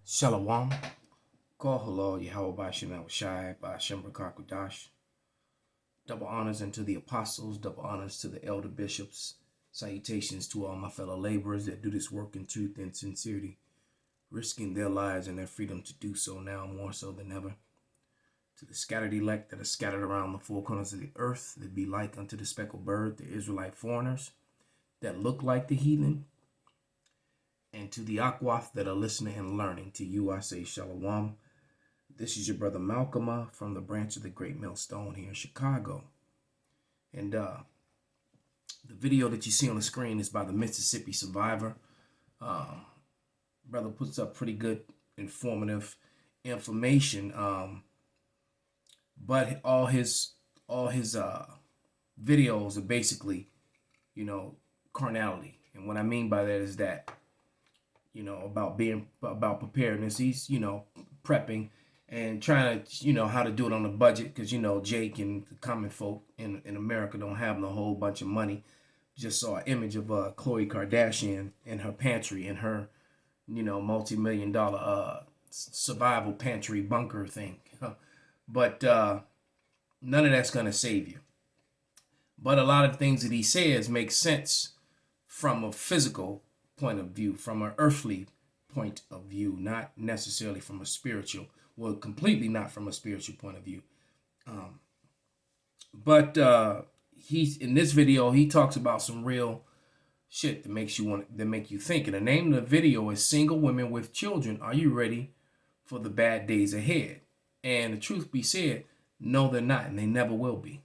Shalom. Call hello, Yahweh Bashem Shai by Shem Kakudash. Double honors unto the apostles, double honors to the elder bishops. Salutations to all my fellow laborers that do this work in truth and sincerity, risking their lives and their freedom to do so now more so than ever. To the scattered elect that are scattered around the four corners of the earth, that be like unto the speckled bird, the Israelite foreigners that look like the heathen, and to the Akwaf that are listening and learning, to you I say Shalom. This is your brother Malcolm from the branch of the Great Millstone here in Chicago. And the video that you see on the screen is by the Mississippi Survivor. Brother puts up pretty good, informative information. But all his videos are basically, carnality. And what I mean by that is that, about preparedness. He's, prepping and trying to, how to do it on a budget, because, Jake and the common folk in America don't have no whole bunch of money. Just saw an image of Khloe Kardashian in her pantry, in her, multi-million-dollar survival pantry bunker thing. But none of that's going to save you. But a lot of things that he says make sense from a physical point of view, from an earthly point of view, not necessarily from a spiritual, well, completely not from a spiritual point of view. But he's in this video, he talks about some real shit that make you think. And the name of the video is Single Women with Children, Are You Ready for the Bad Days Ahead? And the truth be said, no, they're not, and they never will be.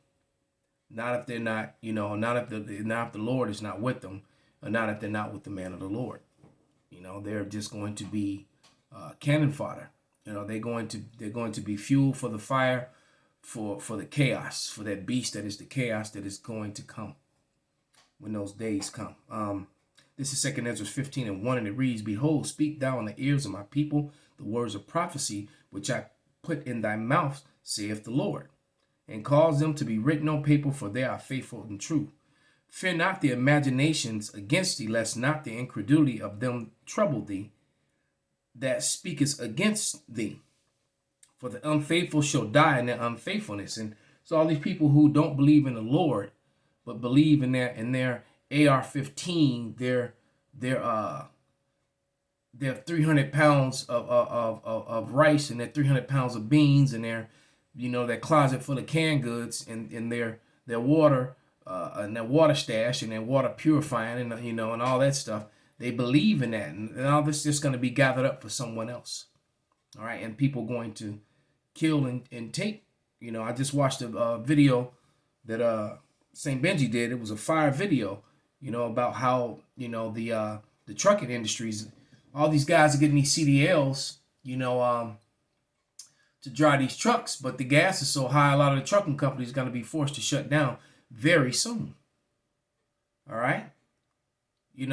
Not if they're not, not if the Lord is not with them, or not if they're not with the man of the Lord. They're just going to be cannon fodder. They're going to be fuel for the fire, for the chaos, for that beast that is the chaos that is going to come when those days come. This is 2 Ezra 15:1, and it reads, Behold, speak thou in the ears of my people the words of prophecy, which I put in thy mouth, saith the Lord, and cause them to be written on paper, for they are faithful and true. Fear not the imaginations against thee, lest not the incredulity of them trouble thee that speaketh against thee. For the unfaithful shall die in their unfaithfulness. And so all these people who don't believe in the Lord, but believe in their AR-15, their 300 pounds of rice, and their 300 pounds of beans, and their closet full of canned goods, and their water and their water stash, and their water purifying, and and all that stuff. They believe in that, and all this is just going to be gathered up for someone else. All right, and people going to kill and take. I just watched a video that St. Benji did. It was a fire video, about how the trucking industries, all these guys are getting these CDLs, to drive these trucks, but the gas is so high, a lot of the trucking companies are going to be forced to shut down very soon. All right. He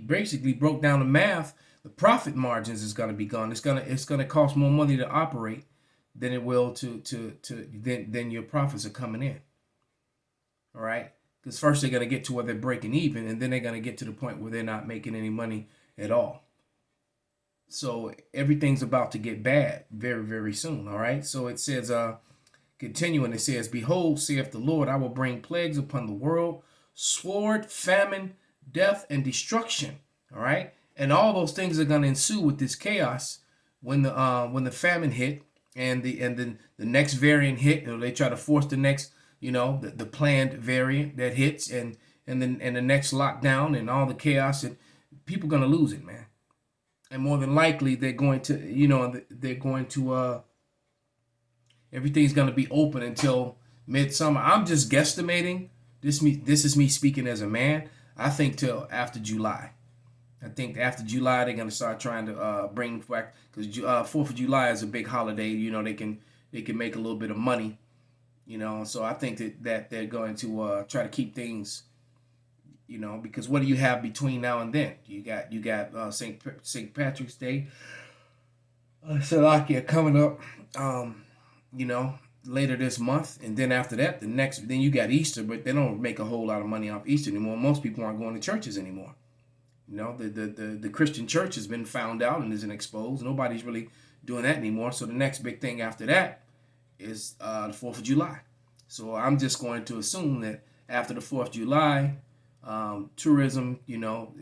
basically broke down the math. The profit margins is going to be gone. It's going to cost more money to operate than it will than your profits are coming in. All right. Because first they're going to get to where they're breaking even, and then they're going to get to the point where they're not making any money at all. So everything's about to get bad very, very soon. All right. So it says, continuing, it says, Behold, saith the Lord, I will bring plagues upon the world, sword, famine, death, and destruction. All right. And all those things are going to ensue with this chaos when the famine hit, and then the next variant hit, or they try to force the next, the planned variant that hits, and then the next lockdown, and all the chaos, and people are going to lose it, man. And more than likely, they're going to, everything's going to be open until midsummer. I'm just guesstimating. This is me speaking as a man. I think till after July. I think after July, they're going to start trying to bring back, because 4th of July is a big holiday. They can make a little bit of money, So I think that they're going to try to keep things, because what do you have between now and then? You got St. Patrick's Day, Salakia coming up, later this month, and then after that, then you got Easter, but they don't make a whole lot of money off Easter anymore. Most people aren't going to churches anymore. You know, the Christian church has been found out and isn't exposed. Nobody's really doing that anymore. So the next big thing after that is the 4th of July. So I'm just going to assume that after the 4th of July, tourism, you know,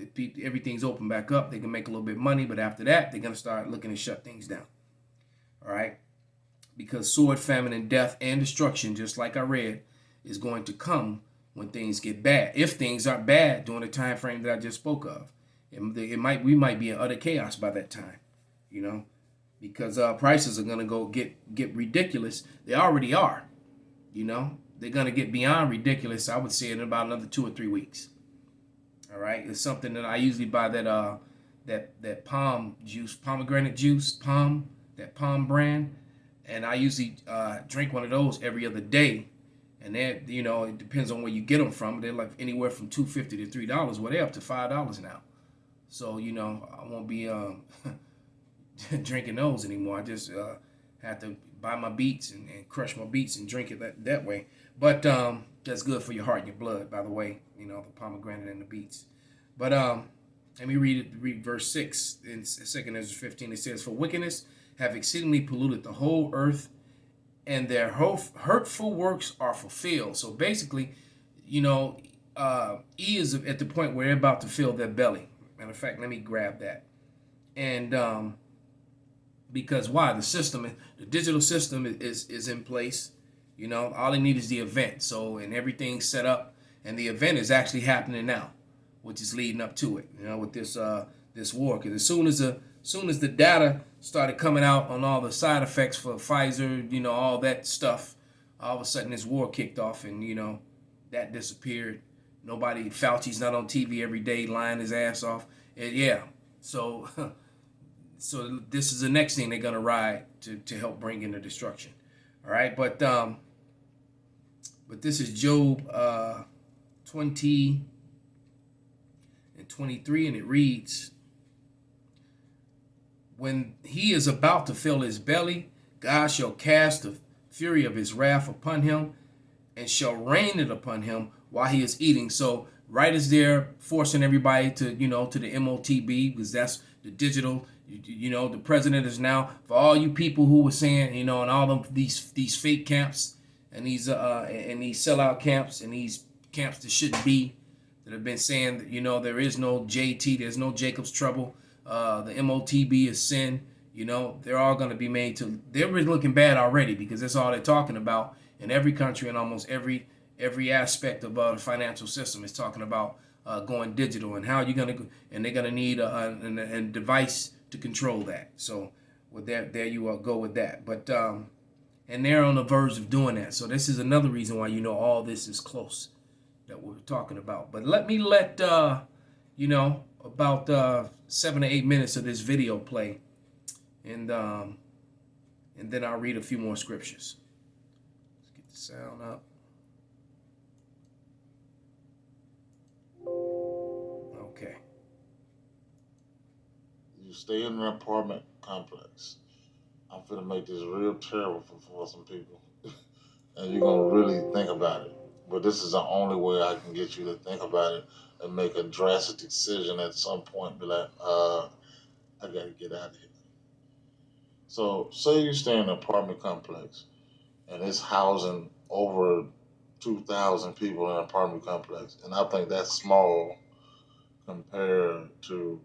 everything's open back up. They can make a little bit of money, but after that, they're going to start looking to shut things down. All right? Because sword, famine, and death and destruction, just like I read, is going to come when things get bad. If things are bad during the time frame that I just spoke of, we might be in utter chaos by that time, you know, because prices are going to go get ridiculous. They already are, you know. They're going to get beyond ridiculous, I would say, in about another 2 or 3 weeks. All right, it's something that I usually buy that palm juice, pomegranate juice, that palm brand, and I usually drink one of those every other day. And that, you know, it depends on where you get them from. They're like anywhere from $2.50 to $3. Well, they're up to $5 now. So, you know, I won't be drinking those anymore. I just have to buy my beets and crush my beets and drink it that way. But that's good for your heart and your blood, by the way, you know, the pomegranate and the beets. But let me read verse 6 in 2 Ezra 15. It says, "For wickedness have exceedingly polluted the whole earth, and their hurtful works are fulfilled." So basically, you know, E is at the point where they're about to fill their belly. Matter of fact, let me grab that. And because why? The digital system is in place. You know, all they need is the event. So, and everything's set up, and the event is actually happening now, which is leading up to it. You know, with this war, because as soon as the data started coming out on all the side effects for Pfizer, you know, all that stuff, all of a sudden this war kicked off, and you know, that disappeared. Fauci's not on TV every day lying his ass off. And yeah, so so this is the next thing they're gonna ride to help bring in the destruction. All right, but this is Job 20 and 23, and it reads, "When he is about to fill his belly, God shall cast the fury of his wrath upon him, and shall rain it upon him while he is eating." So right as they're forcing everybody to, you know, to the MOTB, because that's the digital, you know, the president is now, for all you people who were saying, you know, and all of these fake camps and these sellout camps and these camps that shouldn't be, that have been saying that, you know, there is no JT, there's no Jacob's trouble, the MOTB is sin, you know, they're all going to be made to, they're really looking bad already, because that's all they're talking about in every country and almost every aspect of the financial system is talking about going digital, and how you're going to, and they're going to need a device to control that. So with that, there you go with that. But and they're on the verge of doing that. So this is another reason why, you know, all this is close that we're talking about. But let you know, about 7 to 8 minutes of this video play, and then I'll read a few more scriptures. Let's get the sound up. Okay. You stay in an apartment complex. I'm finna make this real terrible for some people, and you're gonna really think about it. But this is the only way I can get you to think about it and make a drastic decision at some point. Be like, I gotta get out of here. So, say you stay in an apartment complex, and it's housing over 2,000 people in an apartment complex, and I think that's small compared to.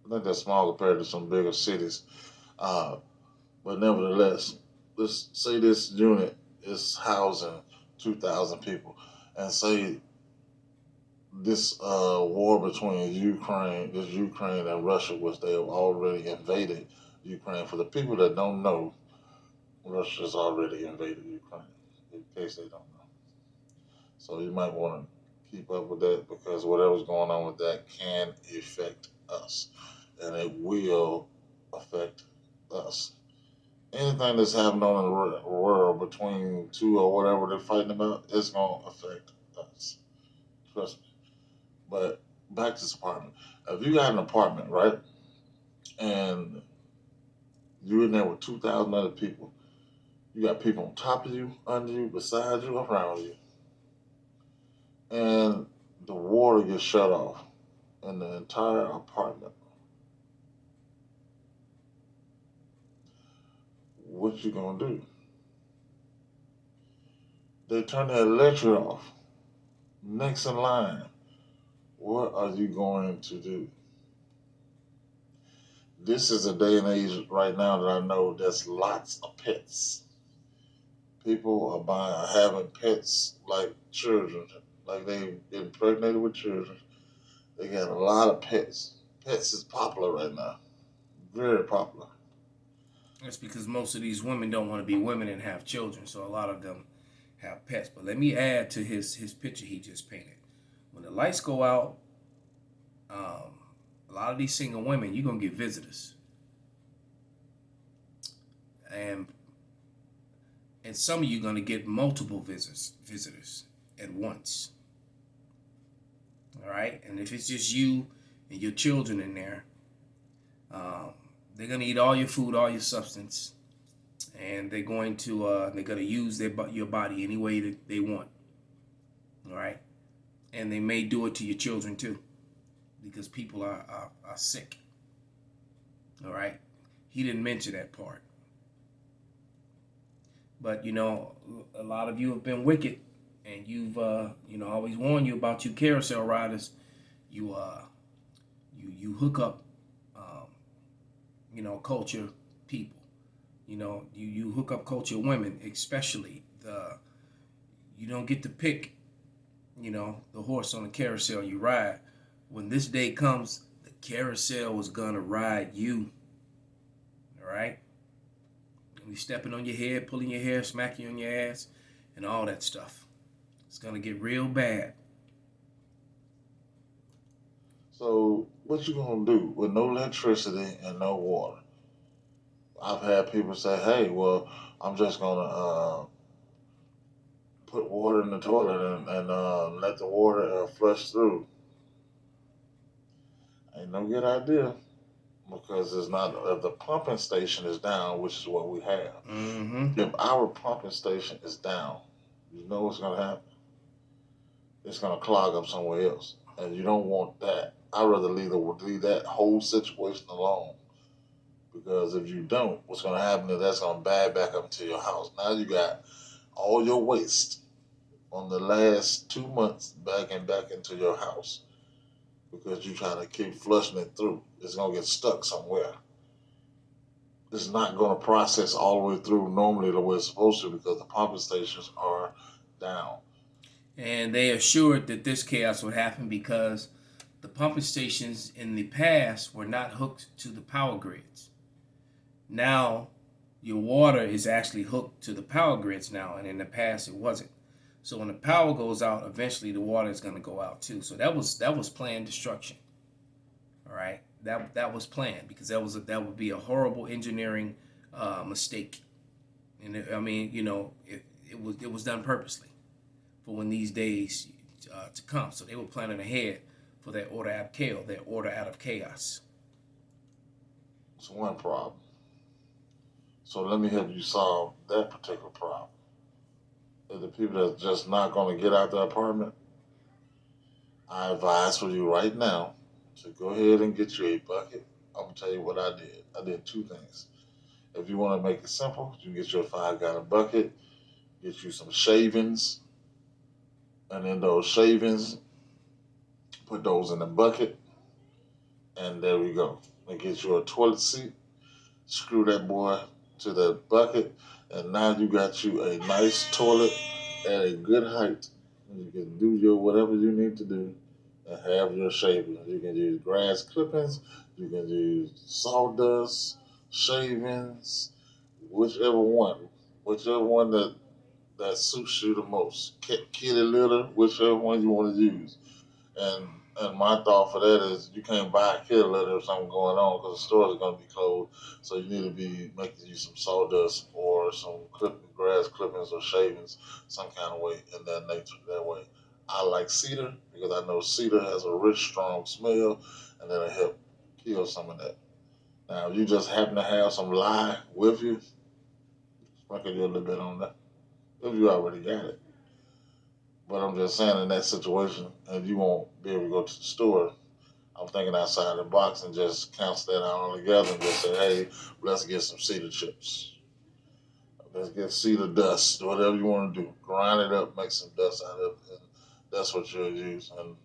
I think that's small compared to some bigger cities. Uh, but nevertheless, let's say this unit is housing 2,000 people, and say this war between Ukraine and Russia, which they have already invaded Ukraine. For the people that don't know, Russia's already invaded Ukraine, in case they don't know. So you might want to keep up with that, because whatever's going on with that can affect us, and it will affect us. Anything that's happening in the world between two or whatever they're fighting about, it's going to affect us. Trust me. But back to this apartment. If you got an apartment, right, and you're in there with 2,000 other people, you got people on top of you, under you, beside you, around you, and the water gets shut off. in the entire apartment. What you gonna do? They turn the electric off. Next in line. What are you going to do? This is a day and age right now that I know there's lots of pets. People are having pets like children, like they impregnated with children. They got a lot of pets. Pets is popular right now, very popular. That's because most of these women don't want to be women and have children, so a lot of them have pets. But let me add to his picture he just painted. When the lights go out, a lot of these single women, you're gonna get visitors, and some of you gonna get multiple visitors at once. All right, and if it's just you and your children in there, they're gonna eat all your food, all your substance, and they're gonna use your body any way that they want. All right, and they may do it to your children too, because people are sick. All right, he didn't mention that part, but a lot of you have been wicked, and you've always warned you about you carousel riders. You hook up, culture people. You hook up culture women, especially you don't get to pick, the horse on the carousel you ride. When this day comes, the carousel is gonna ride you. All right, you stepping on your head, pulling your hair, smacking you on your ass, and all that stuff. It's gonna get real bad. So what you gonna do with no electricity and no water? I've had people say, "Hey, well, I'm just gonna put water in the toilet and let the water flush through." Ain't no good idea because it's not. If the pumping station is down, which is what we have, Mm-hmm. if our pumping station is down, you know what's gonna happen? It's gonna clog up somewhere else, and you don't want that. I'd rather leave that whole situation alone. Because if you don't, what's going to happen is that's going to bag back up to your house. Now you got all your waste on the last 2 months back into your house because you're trying to keep flushing it through. It's going to get stuck somewhere. It's not going to process all the way through normally the way it's supposed to because the pumping stations are down. And they assured that this chaos would happen because the pumping stations in the past were not hooked to the power grids. Now your water is actually hooked to the power grids now, and in the past it wasn't. So when the power goes out, eventually the water is going to go out too. So that was planned destruction. All right, that was planned because that would be a horrible engineering mistake, and it was done purposely for when these days to come. So they were planning ahead for that order out of chaos, that order out of chaos. It's one problem. So let me help you solve that particular problem. If the people that's just not going to get out the apartment, I advise for you right now to go ahead and get you a bucket. I'm going to tell you what I did. I did two things. If you want to make it simple, you can get you a 5-gallon bucket, get you some shavings, and in those shavings, put those in the bucket, and there we go. And get you a toilet seat, screw that boy to the bucket, and now you got you a nice toilet at a good height. You can do your whatever you need to do and have your shavings. You can use grass clippings, you can use sawdust, shavings, whichever one that suits you the most. Kitty litter, whichever one you want to use. And my thought for that is you can't buy a kitty litter if something going on because the stores are going to be closed. So you need to be making you some sawdust or some grass clippings or shavings, some kind of way in that nature. That way, I like cedar because I know cedar has a rich, strong smell, and that'll help kill some of that. Now, if you just happen to have some lye with you, sprinkle you a little bit on that. If you already got it. But I'm just saying in that situation, and you won't be able to go to the store, I'm thinking outside the box and just cancel that out altogether and just say, hey, let's get some cedar chips. Let's get cedar dust, whatever you want to do. Grind it up, make some dust out of it. And that's what you'll use. And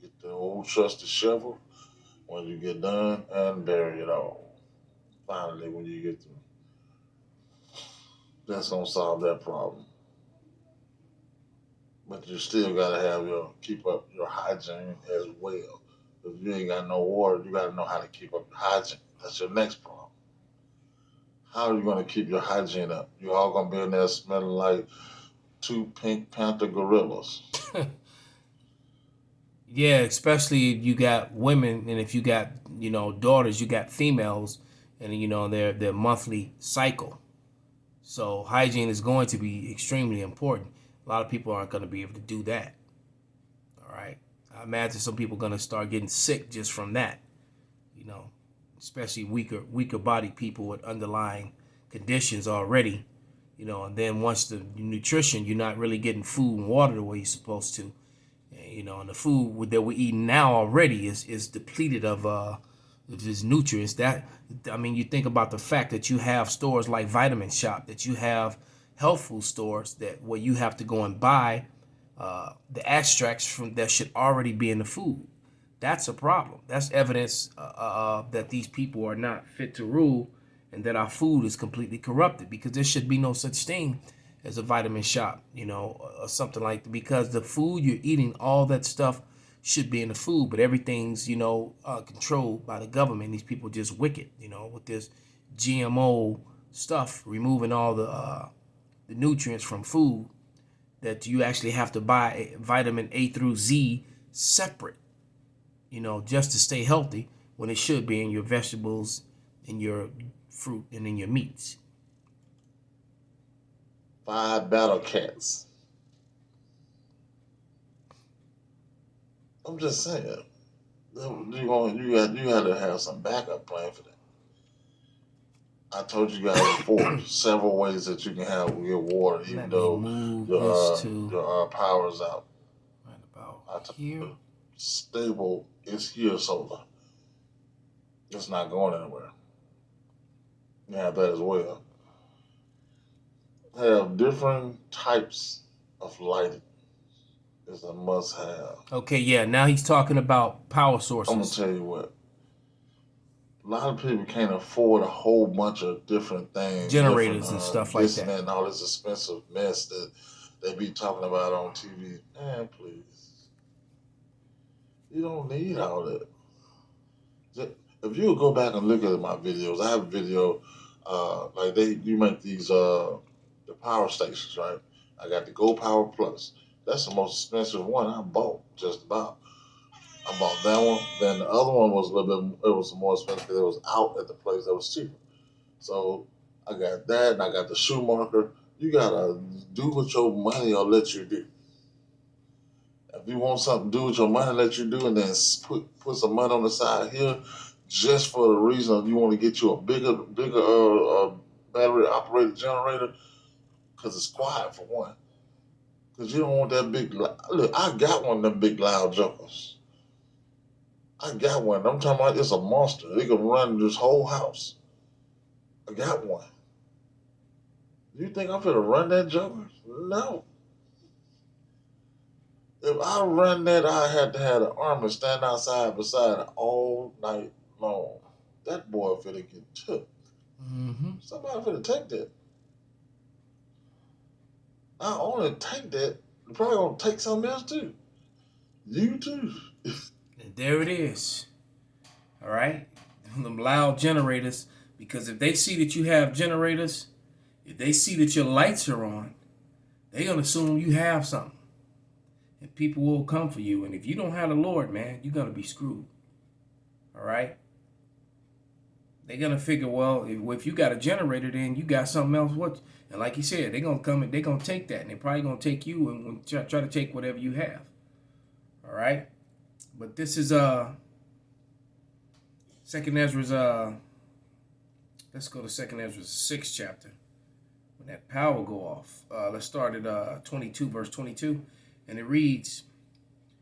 get the old trusty shovel when you get done and bury it all. Finally, when you get through. That's going to solve that problem. But you still gotta keep up your hygiene as well. If you ain't got no water, you gotta know how to keep up your hygiene. That's your next problem. How are you gonna keep your hygiene up? You're all gonna be in there smelling like two Pink Panther gorillas. Yeah, especially if you got women, and if you got daughters, you got females, and their monthly cycle. So hygiene is going to be extremely important. A lot of people aren't going to be able to do that. All right. I imagine some people are going to start getting sick just from that. Especially weaker body people with underlying conditions already. And then once the nutrition, you're not really getting food and water the way you're supposed to. And the food that we're eating now already is depleted of these nutrients. You think about the fact that you have stores like Vitamin Shop, that you have health food stores where you have to go and buy the extracts from that should already be in the food. That's a problem. That's evidence that these people are not fit to rule, and that our food is completely corrupted, because there should be no such thing as a Vitamin Shop, or something like that, because the food you're eating, all that stuff should be in the food, but everything's, controlled by the government. These people just wicked, with this GMO stuff, removing all the nutrients from food, that you actually have to buy vitamin A through Z separate, just to stay healthy, when it should be in your vegetables, in your fruit, and in your meats. 5 battle cats. I'm just saying. You had to have some backup plan for that. I told you guys before, several ways that you can have your water, even though your power's out. Right about here. Stable is here solar. It's not going anywhere. You have that as well. Have different types of lighting is a must have. Okay, yeah. Now he's talking about power sources. I'm gonna tell you what. A lot of people can't afford a whole bunch of different things, generators and stuff like that, and all this expensive mess that they be talking about on TV. Man, please, you don't need all that. If you would go back and look at my videos, I have a video you make these the power stations, right? I got the Go Power Plus. That's the most expensive one I bought, just about. I bought that one. Then the other one was a little bit, it was more expensive because it was out at the place that was cheaper. So I got that, and I got the Schumacher. You gotta do with your money or let you do. If you want something to do with your money, let you do, and then put some money on the side here, just for the reason of you want to get you a bigger battery operated generator, because it's quiet for one. Because you don't want that big. Look, I got one of them big loud jokers. I got one. I'm talking about, it's a monster. It can run this whole house. I got one. You think I'm gonna run that joker? No. If I run that, I had to have an army stand outside beside it all night long. That boy finna get took. Mm-hmm. Somebody finna take that. Not only take that, you're probably gonna take something else too. You too. And there it is. All right? Them loud generators. Because if they see that you have generators, if they see that your lights are on, they're going to assume you have something. And people will come for you. And if you don't have the Lord, man, you're going to be screwed. All right? They're going to figure, well, if you got a generator, then you got something else. What? And like you said, they're going to come and they're going to take that. And they're probably going to take you and try to take whatever you have. All right? But this is 2nd Ezra's, let's go to 2nd Ezra's 6th chapter. When that power go off. Let's start at 22, verse 22. And it reads,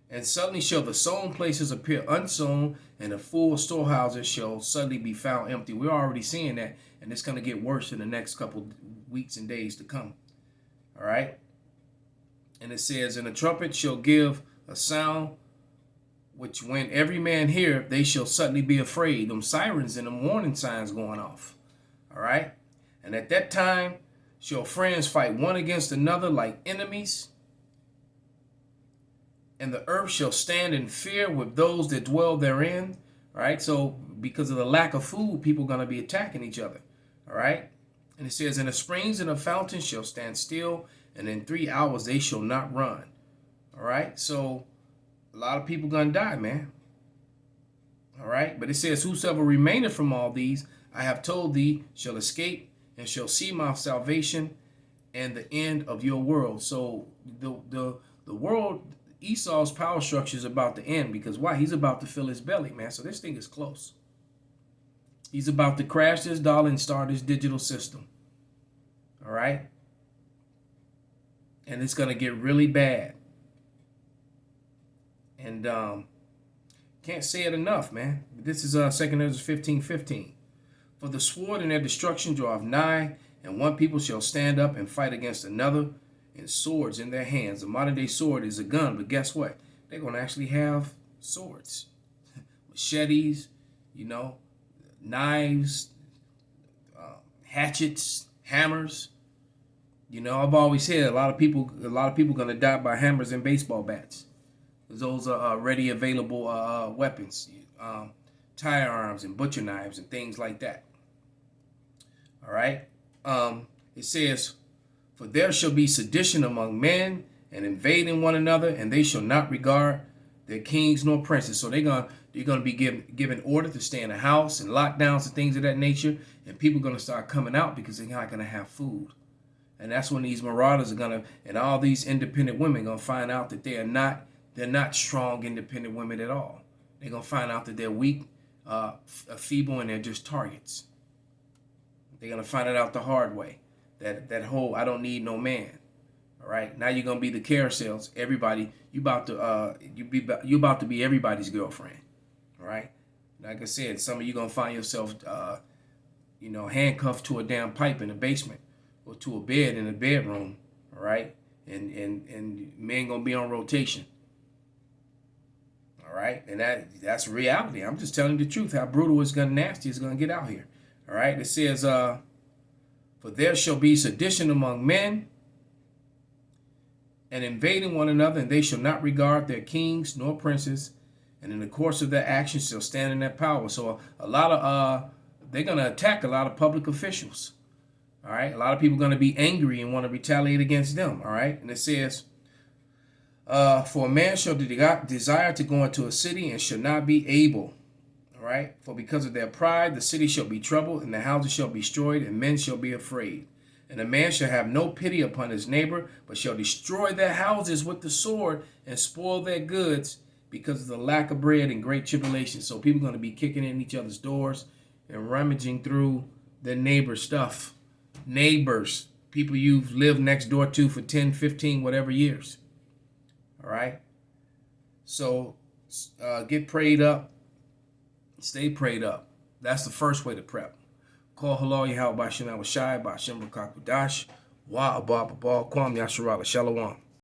And suddenly shall the sown places appear unsown, and the full storehouses shall suddenly be found empty. We're already seeing that, and it's going to get worse in the next couple weeks and days to come. All right? And it says, and the trumpet shall give a sound, which when every man hear, they shall suddenly be afraid. Them sirens and them warning signs going off. All right? And at that time shall friends fight one against another like enemies. And the earth shall stand in fear with those that dwell therein. All right, so because of the lack of food, people are going to be attacking each other. All right, and it says, and the springs and the fountains shall stand still, and in 3 hours they shall not run. All right, so a lot of people going to die, man. All right, but it says, whosoever remaineth from all these, I have told thee, shall escape and shall see my salvation and the end of your world. So the world, Esau's power structure is about to end, because why? He's about to fill his belly, man. So this thing is close. He's about to crash this dollar and start his digital system. All right? And it's going to get really bad. And can't say it enough, man. This is 2 Ezra 15:15. For the sword and their destruction draweth nigh, and one people shall stand up and fight against another, and swords in their hands. The modern day sword is a gun, but guess what? They're going to actually have swords, machetes, knives, hatchets, hammers. I've always said a lot of people going to die by hammers and baseball bats. Those are ready available weapons, tire arms and butcher knives and things like that. All right. It says, for there shall be sedition among men, and invading one another, and they shall not regard their kings nor princes. So they're going to be given order to stay in the house, and lockdowns and things of that nature, and people are going to start coming out because they're not going to have food. And that's when these marauders are going to, and all these independent women are going to find out that they're not strong, independent women at all. They're going to find out that they're weak, feeble, and they're just targets. They're going to find it out the hard way. That whole I don't need no man. All right, now you're gonna be the carousels. Everybody, you about to be everybody's girlfriend. All right, like I said, some of you gonna find yourself, handcuffed to a damn pipe in the basement or to a bed in a bedroom. All right, and men gonna be on rotation. All right, and that's reality. I'm just telling you the truth. How brutal it's gonna nasty it's gonna get out here. All right, it says for there shall be sedition among men, and invading one another, and they shall not regard their kings nor princes, and in the course of their actions shall stand in their power. So a lot of they're gonna attack a lot of public officials. All right, a lot of people are gonna be angry and want to retaliate against them. All right, and it says, for a man shall desire to go into a city and shall not be able. Right? For because of their pride, the city shall be troubled, and the houses shall be destroyed, and men shall be afraid. And a man shall have no pity upon his neighbor, but shall destroy their houses with the sword and spoil their goods because of the lack of bread and great tribulation. So people are going to be kicking in each other's doors and rummaging through their neighbor's stuff. Neighbors, people you've lived next door to for 10, 15, whatever years. All right? So get prayed up. Stay prayed up. That's the first way to prep. Call halal Yahweh Bashim Awashai Bashim Rakakudash Wa Abba Kwam Yasharala Shalom.